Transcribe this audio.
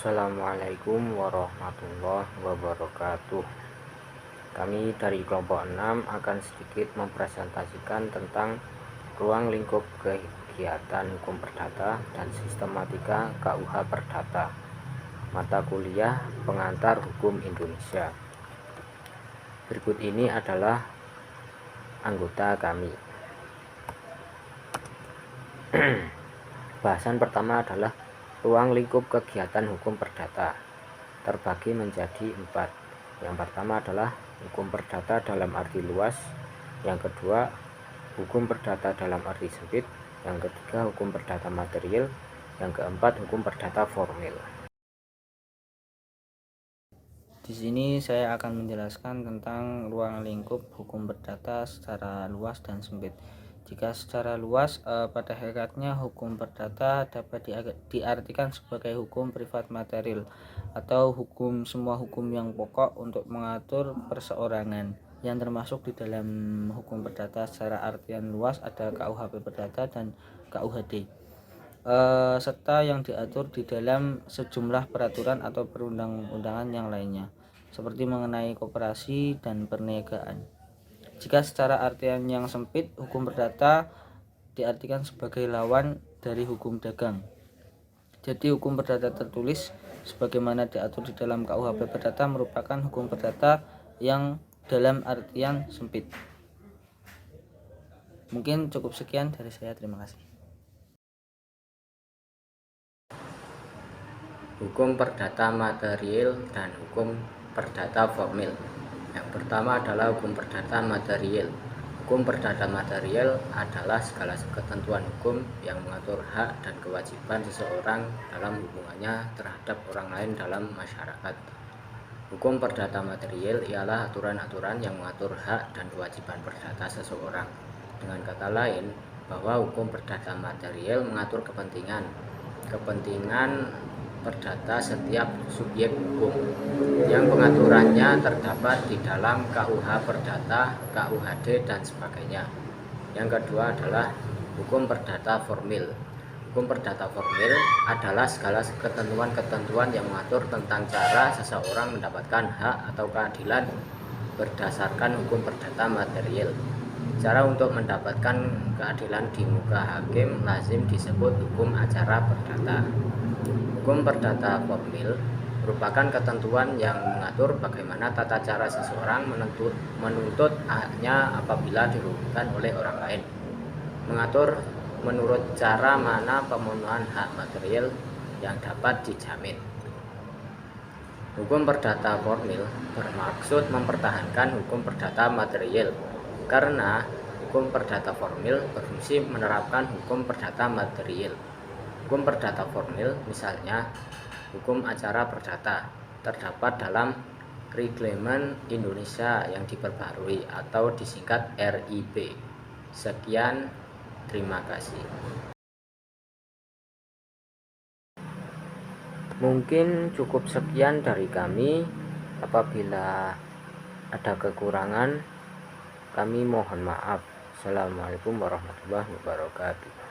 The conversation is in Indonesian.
Assalamualaikum warahmatullahi wabarakatuh. Kami dari kelompok 6 akan sedikit mempresentasikan tentang ruang lingkup kegiatan hukum perdata dan sistematika KUH Perdata, mata kuliah pengantar hukum Indonesia. Berikut ini adalah anggota kami. Bahasan pertama adalah ruang lingkup kegiatan hukum perdata, terbagi menjadi 4. Yang pertama adalah hukum perdata dalam arti luas, yang kedua hukum perdata dalam arti sempit, yang ketiga hukum perdata material, yang keempat hukum perdata formil. Di sini saya akan menjelaskan tentang ruang lingkup hukum perdata secara luas dan sempit. Jika secara luas, pada hakikatnya hukum perdata dapat diartikan sebagai hukum privat material atau semua hukum yang pokok untuk mengatur perseorangan, yang termasuk di dalam hukum perdata secara artian luas ada KUHP Perdata dan KUHD, serta yang diatur di dalam sejumlah peraturan atau perundang-undangan yang lainnya, seperti mengenai koperasi dan perniagaan. Jika secara artian yang sempit, hukum perdata diartikan sebagai lawan dari hukum dagang. Jadi hukum perdata tertulis sebagaimana diatur di dalam KUHP Perdata merupakan hukum perdata yang dalam artian sempit. Mungkin cukup sekian dari saya, terima kasih. Hukum perdata material dan hukum perdata formil. Yang pertama adalah hukum perdata material. Hukum perdata material adalah segala ketentuan hukum yang mengatur hak dan kewajiban seseorang dalam hubungannya terhadap orang lain dalam masyarakat. Hukum perdata material ialah aturan-aturan yang mengatur hak dan kewajiban perdata seseorang. Dengan kata lain, bahwa hukum perdata material mengatur kepentingan perdata setiap subjek hukum yang pengaturannya terdapat di dalam KUH Perdata, KUHD, dan sebagainya. Yang kedua adalah hukum perdata formil. Hukum perdata formil adalah segala ketentuan-ketentuan yang mengatur tentang cara seseorang mendapatkan hak atau keadilan berdasarkan hukum perdata material. Cara untuk mendapatkan keadilan di muka hakim lazim disebut hukum acara perdata. Hukum perdata formil merupakan ketentuan yang mengatur bagaimana tata cara seseorang menuntut haknya apabila dirugikan oleh orang lain. Mengatur menurut cara mana pemenuhan hak material yang dapat dijamin. Hukum perdata formil bermaksud mempertahankan hukum perdata material, karena hukum perdata formil berfungsi menerapkan hukum perdata material. Hukum perdata formil, misalnya hukum acara perdata, terdapat dalam Reglemen Indonesia yang diperbarui atau disingkat RIP. Sekian, terima kasih. Mungkin cukup sekian dari kami. Apabila ada kekurangan, kami mohon maaf. Assalamualaikum warahmatullahi wabarakatuh.